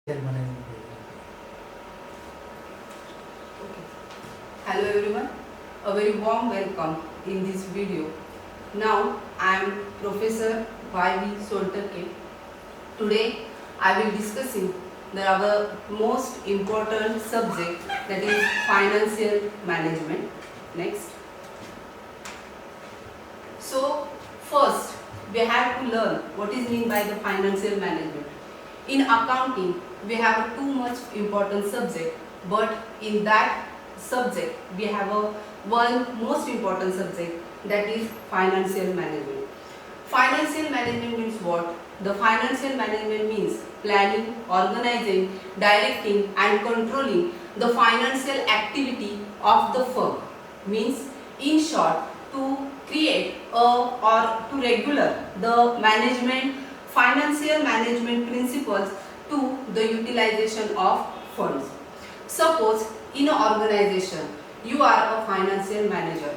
management. Okay. Hello everyone, a very warm welcome in this video. Now I am Professor Y.V. Solterke. Today I will discussing our most important subject, that is financial management. Next. So first we have to learn what is meant by the financial management. In accounting we have a too much important subject, but in that subject we have a one most important subject, that is financial management. Financial management means what? The financial management means planning, organizing, directing and controlling the financial activity of the firm. Means in short, to create or to regular the management financial management principles to the utilization of funds. Suppose in an organization you are a financial manager.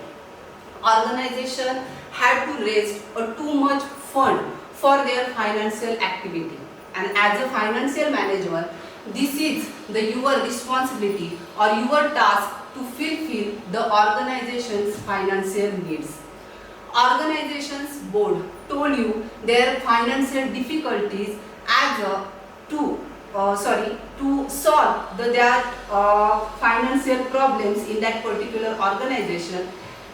Organization had to raise a too much fund for their financial activity, and as a financial manager this is your responsibility or your task to fulfill the organization's financial needs. Organizations board told you their financial difficulties as a to solve their financial problems in that particular organization.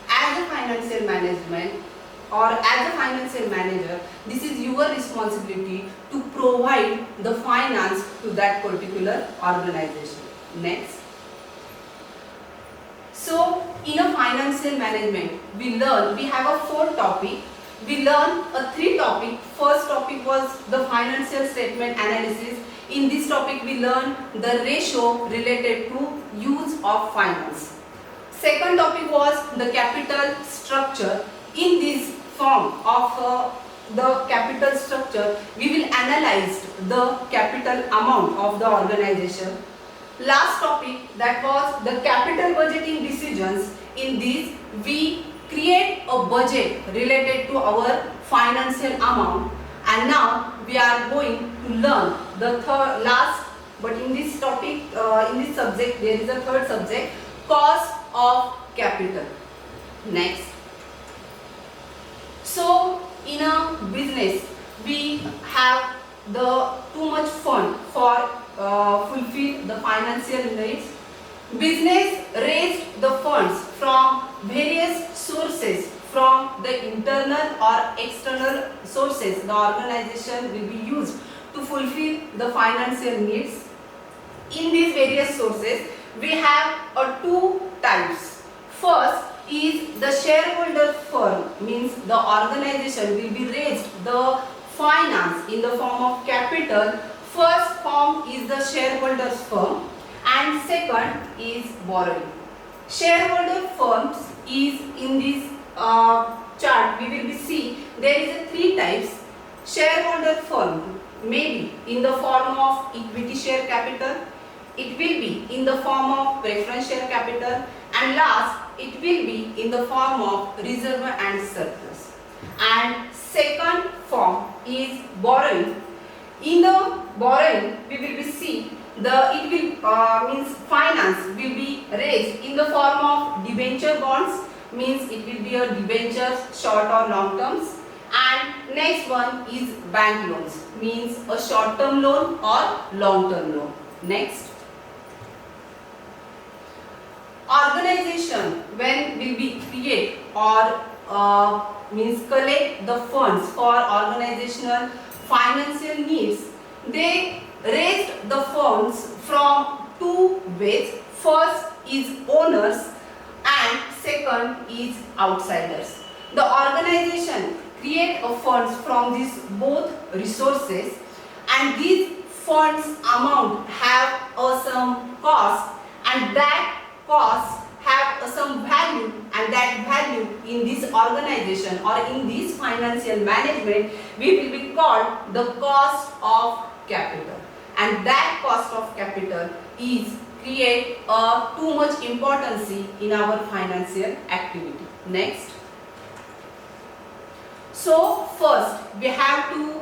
As a financial management or as a financial manager, this is your responsibility to provide the finance to that particular organization. Next. So in a financial management we have a 4 topic. We learn a 3 topic. First topic was the financial statement analysis. In this topic we learn the ratio related to use of finance. Second topic was the capital structure. In this form of the capital structure we will analyze the capital amount of the organization. Last topic, that was the capital budgeting decisions. In this we create a budget related to our financial amount, and now we are going to learn the last, but in this topic in this subject there is a third subject, cost of capital. Next. So in a business we have the too much fund for fulfill the financial needs. Business raised the funds from various sources, from the internal or external sources. The organization will be used to fulfill the financial needs. In these various sources we have 2 types. First is the shareholder firm, means the organization will be raised the finance in the form of capital. First form is the shareholders firm and second is borrowing. Shareholder firms is in this chart we will be see there is a 3 types. Shareholder firm may be in the form of equity share capital, it will be in the form of preference share capital, and last it will be in the form of reserve and surplus. And second form is borrowing. In the borrowing we will be see it will means finance will be raised in the form of debenture bonds, means it will be a debenture short or long terms, and next one is bank loans, means a short term loan or long term loan. Next. Organization when will be create or means collect the funds for organizational financial needs, they raised the funds from 2 ways. First is owners and second is outsiders. The organization create a funds from these both resources, and these funds amount have some cost, and that cost have some value, and that value in this organization or in this financial management we will be called the cost of capital, and that cost of capital is create too much importance in our financial activity. Next. So first we have to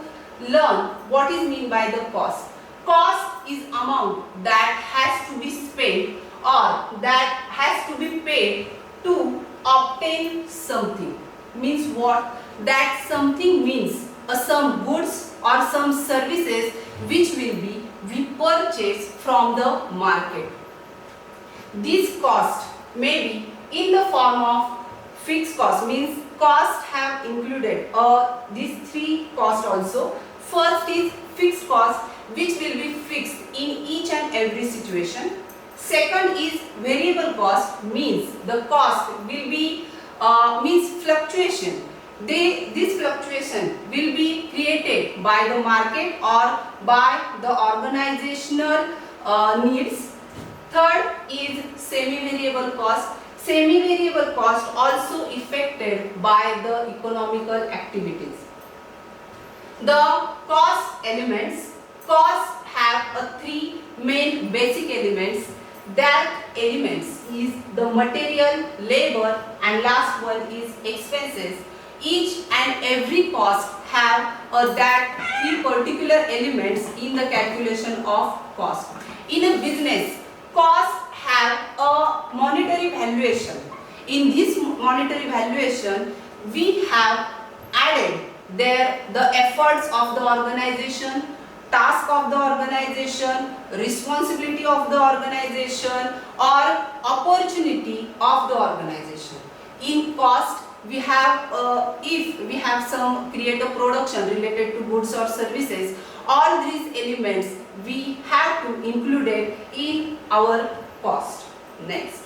learn what is meant by the cost. Cost Cost is amount that has to be spent or that has to be paid to obtain something. Means what? That something means some goods or some services which will be we purchase from the market. This cost may be in the form of fixed cost, means cost have included these three costs also. First is fixed cost, which will be fixed in each and every situation. Second is variable cost, means the cost will be means fluctuation. This fluctuation will be created by the market or by the organizational needs. Third is semi-variable cost. Semi-variable cost also affected by the economical activities. The cost elements. Costs have three main basic elements. That elements is the material, labor, and last one is expenses. Each and every cost have that three particular elements in the calculation of cost. In a business, costs have a monetary valuation. In this monetary valuation, we have added the efforts of the organization, task of the organization, responsibility of the organization, or opportunity of the organization. In cost, we have if we have some create a production related to goods or services, all these elements we have to include it in our cost. Next,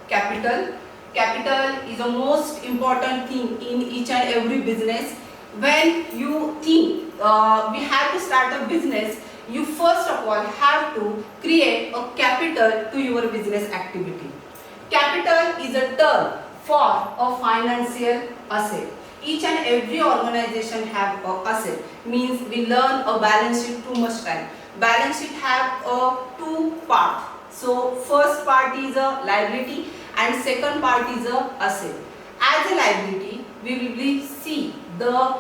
capital. Capital is the most important thing in each and every business. When you think we have to start a business, you first of all have to create a capital to your business activity. Capital is a term for a financial asset. Each and every organization have a asset. Means we learn a balance sheet too much time. Balance sheet have two parts. So first part is a liability and second part is a asset. As a liability, we will see the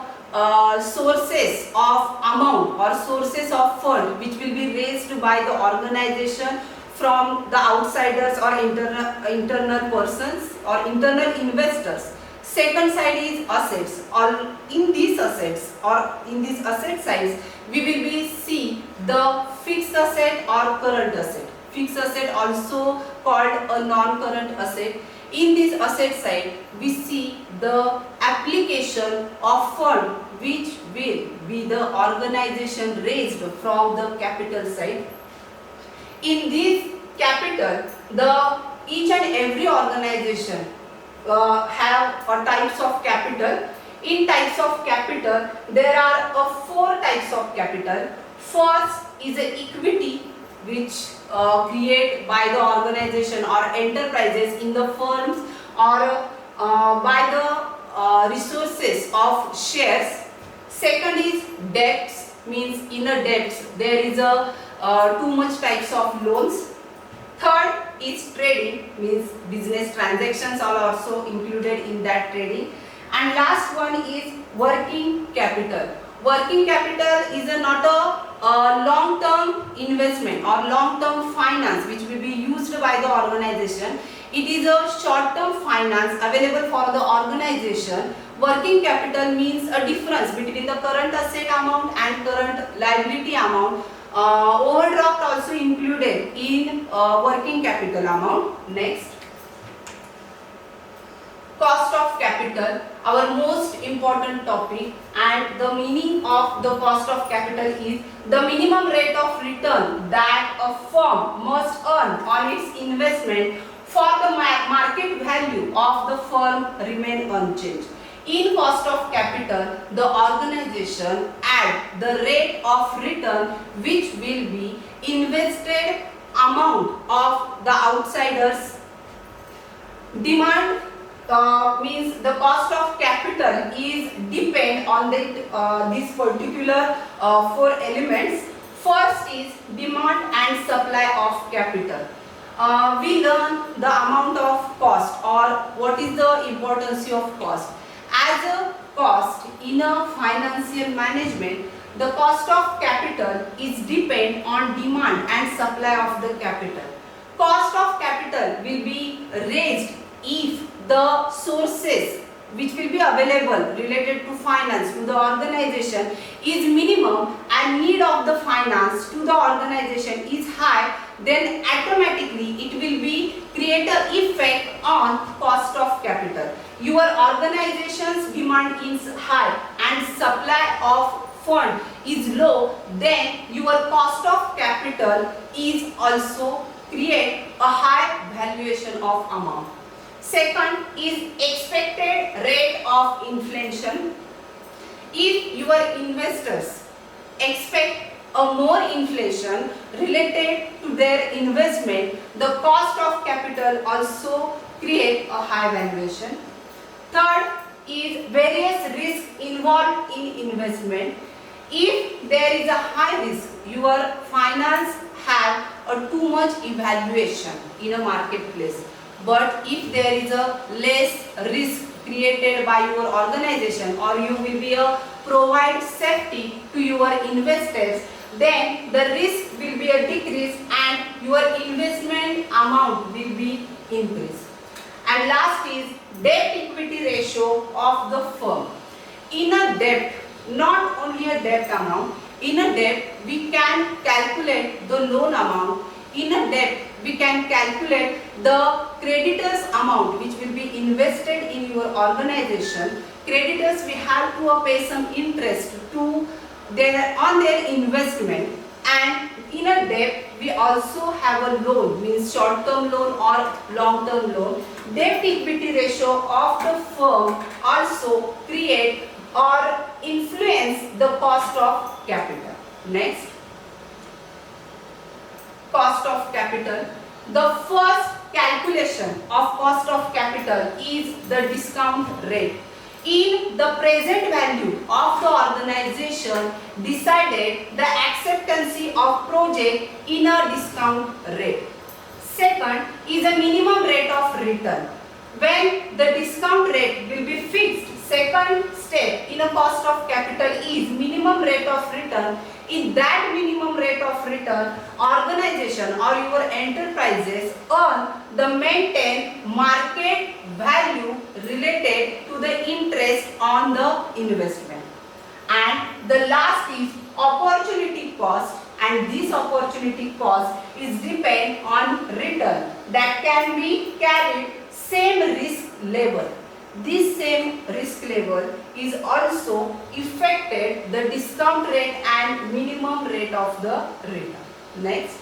sources of amount or sources of fund which will be raised by the organization from the outsiders or internal persons or internal investors. Second side is assets, or in these assets or in this asset sides we will be see the fixed asset or current asset. Fixed asset also called a non-current asset. In this asset side we see the application of fund which will be the organization raised from the capital side. In this capital, each and every organization have types of capital. In types of capital, there are four types of capital. First is equity, which create by the organization or enterprises in the firms or by the resources of shares. Second is debts, means in a debts there is a too much types of loans. Third is trading, means business transactions are also included in that trading. And last one is working capital. Working capital is not a long-term investment or long-term finance which will be used by the organization. It is a short-term finance available for the organization. Working capital means a difference between the current asset amount and current liability amount. Overdraft also included in working capital amount. Next, cost of capital, our most important topic, and the meaning of the cost of capital is the minimum rate of return that a firm must earn on its investment for the market value of the firm remain unchanged. In cost of capital, the organization add the rate of return which will be invested amount of the outsiders. Demand means the cost of capital is depend on this particular four elements. First is demand and supply of capital. We learn the amount of cost or what is the importance of cost. As a cost in a financial management, The cost of capital is depend on demand and supply of the capital. Cost of capital will be raised if the sources which will be available related to finance to the organization is minimum and need of the finance to the organization is high, then automatically it will be create a effect on cost of capital. Your organization's demand is high and supply of fund is low, then your cost of capital is also create a high valuation of amount. Second is expected rate of inflation. If your investors expect a more inflation related to their investment, the cost of capital also create a high valuation. Third is various risks involved in investment. If there is a high risk, your finance have a too much evaluation in a marketplace. But if there is a less risk created by your organization, or you will be a provide safety to your investors, then the risk will be a decrease and your investment amount will be increased. And last is debt equity ratio of the firm. In a debt, not only a debt amount, in a debt we can calculate the loan amount. In a debt we can calculate the creditors amount which will be invested in your organization. Creditors we have to pay some interest to on their investment, and in a debt we also have a loan, means short term loan or long term loan. Debt equity ratio of the firm also create or influence the cost of capital. Next, cost of capital. The first calculation of cost of capital is the discount rate. In the present value of the organization decided the acceptancy of project in a discount rate. Second is a minimum rate of return. When the discount rate will be fixed, second step in a cost of capital is minimum rate of return. In that minimum rate of return, organization or your enterprises earn the maintain market value related to the interest on the investment. And the last is opportunity cost, and this opportunity cost is depend on return that can be carried same risk level. This same risk level is also affected the discount rate and minimum rate of the return. Next,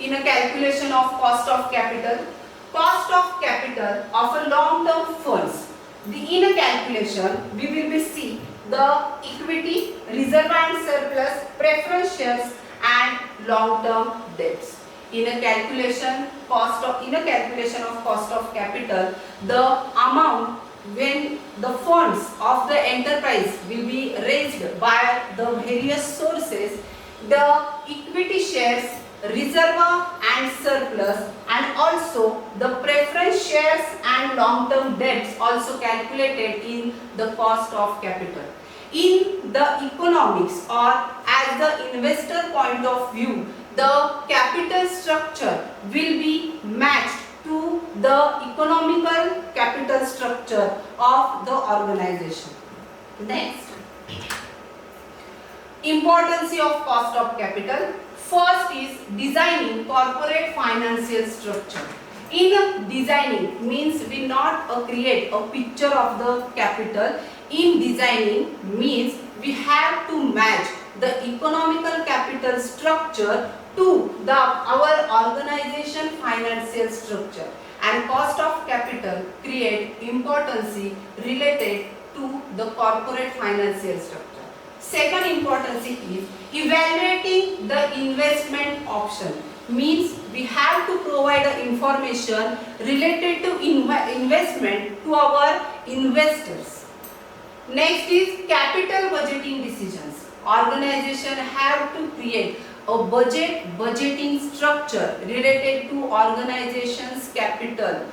in a calculation of cost of capital of a long-term funds, in a calculation we will be see the equity, reserve and surplus, preference shares and long-term debts. In a calculation of cost of capital, the amount when the funds of the enterprise will be raised by the various sources, the equity shares, reserve and surplus, and also the preference shares and long-term debts also calculated in the cost of capital. In the economics or as the investor point of view, the capital structure will be matched to the economical capital structure of the organization. Next, importance of cost of capital. First is designing corporate financial structure. In designing means we not create a picture of the capital. In designing means we have to match the economical capital structure to our organization financial structure, and cost of capital create importance related to the corporate financial structure. Second importance is evaluating the investment option, means we have to provide information related to investment to our investors. Next is capital budgeting decisions. Organization have to create a budgeting structure related to organization's capital.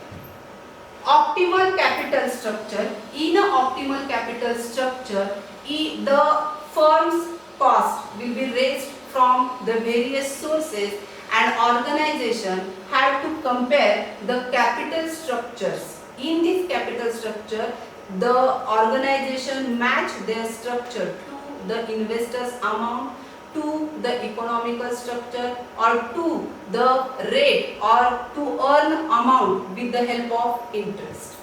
Optimal capital structure. In a optimal capital capital structure, the firm's cost will be raised from the various sources, and organization have to compare the capital structures. In this capital structure, the organization match their structure to the investor's amount, to the economical structure, or to the rate, or to earn amount with the help of interest.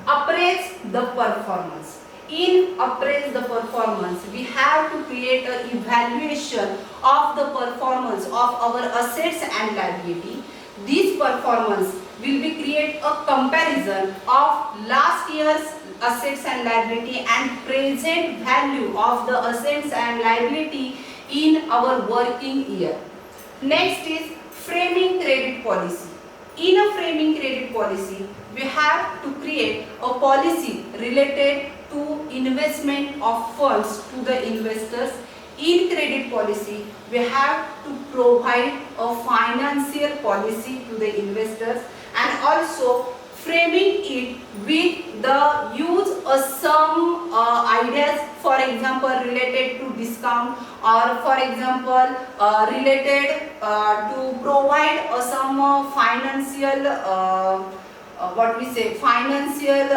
Appraise the performance. In appraise the performance, we have to create an evaluation of the performance of our assets and liability. This performance will be create a comparison of last year's assets and liability and present value of the assets and liability in our working year. Next is framing credit policy. In a framing credit policy, we have to create a policy related to investment of funds to the investors. In credit policy, we have to provide a financial policy to the investors, and also framing it with the use of some ideas, for example related to discount, or for example related to provide some financial financial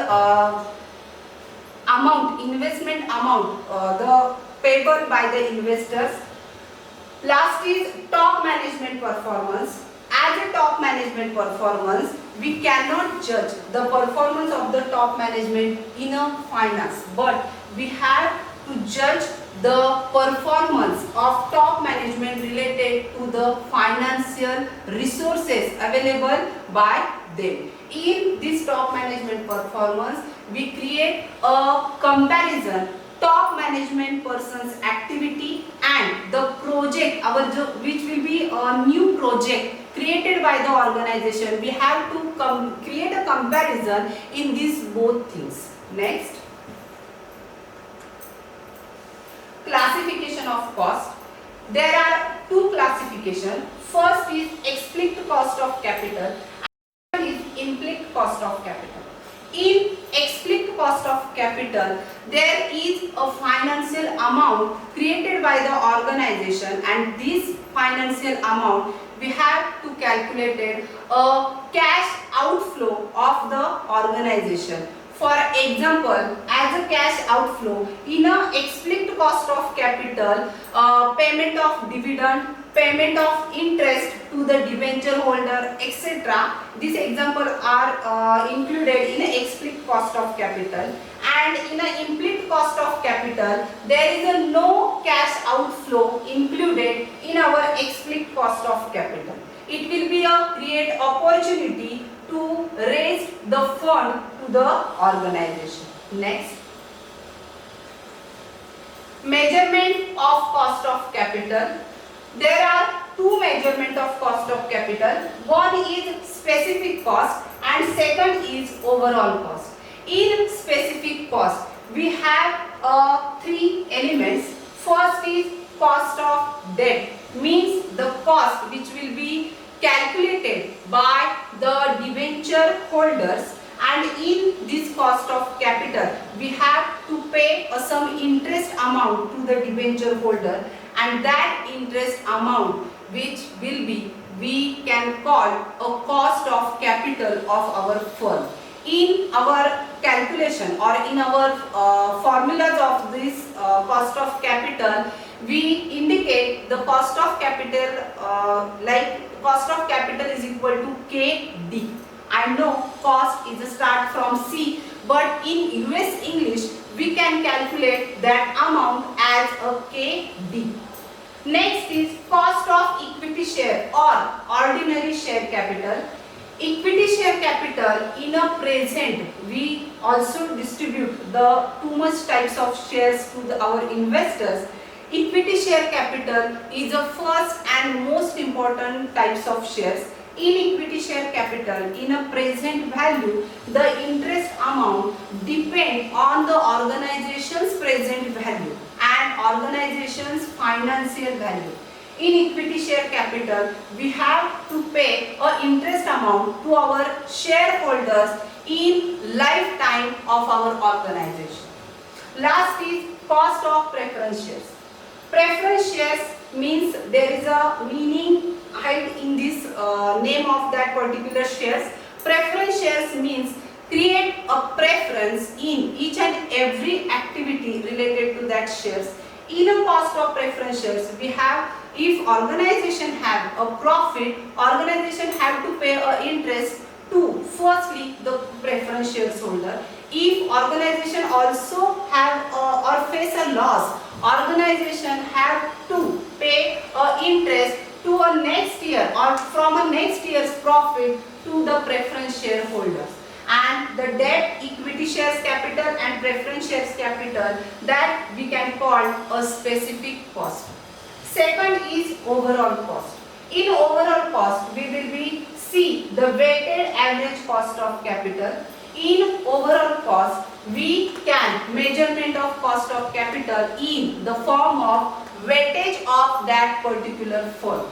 amount, investment amount, the payable by the investors. Last is top management performance. As a top management performance, we cannot judge the performance of the top management in a finance, but we have to judge the performance of top management related to the financial resources available by them. In this top management performance, we create a comparison top management person's activity and the project, which will be a new project created by the organization. We have to create a comparison in these both things. Next, classification of cost. There are two classifications. First is explicit cost of capital, and second is implicit cost of capital. In explicit cost of capital, there is a financial amount created by the organization, and this financial amount we have to calculate a cash outflow of the organization. For example, as a cash outflow in a explicit cost of capital, payment of dividend, payment of interest to the debenture holder, etc. These examples are included in a explicit cost of capital. And in a implicit cost of capital, there is a no cash outflow included in our explicit cost of capital. It will be a great opportunity to raise the fund to the organization. Next, measurement of cost of capital. There are two measurement of cost of capital. One is specific cost and second is overall cost. In specific cost, we have three elements. First is cost of debt, means the cost which will be calculated by the debenture holders, and in this cost of capital we have to pay some interest amount to the debenture holder, and that interest amount which will be, we can call a cost of capital of our firm. In our calculation or in our formulas of this cost of capital, we indicate the cost of capital like cost of capital is equal to KD. I know cost is a start from C, but in US English we can calculate that amount as a KD. Next is cost of equity share or ordinary share capital. Equity share capital, in a present we also distribute the too much types of shares to our investors. Equity share capital is the first and most important types of shares. In equity share capital, in a present value, the interest amount depends on the organization's present value and organization's financial value. In equity share capital, we have to pay an interest amount to our shareholders in lifetime of our organization. cost of preference shares. Preference shares means there is a meaning hide in this name of that particular shares. Preference shares means create a preference in each and every activity related to that shares. In a cost of preference shares, we have, if organization have a profit, organization have to pay a interest to firstly the preference shares holder. If organization also have or face a loss, organization have to pay a interest to a next year or from a next year's profit to the preference shareholders. And the debt, equity shares capital and preference shares capital, that we can call a specific cost. Second is overall cost. In overall cost, we will be see the weighted average cost of capital. In overall cost, we can measurement of cost of capital in the form of weightage of that particular firm.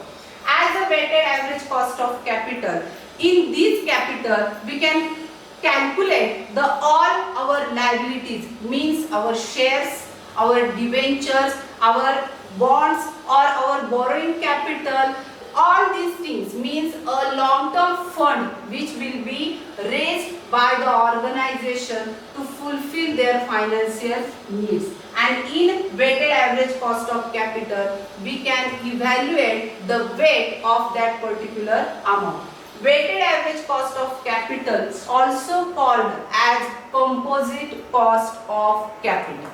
As a weighted average cost of capital, in this capital we can calculate the all our liabilities, means our shares, our debentures, our bonds or our borrowing capital. All these things means a long-term fund which will be raised by the organization to fulfill their financial needs. And in weighted average cost of capital, we can evaluate the weight of that particular amount. Weighted average cost of capital is also called as composite cost of capital.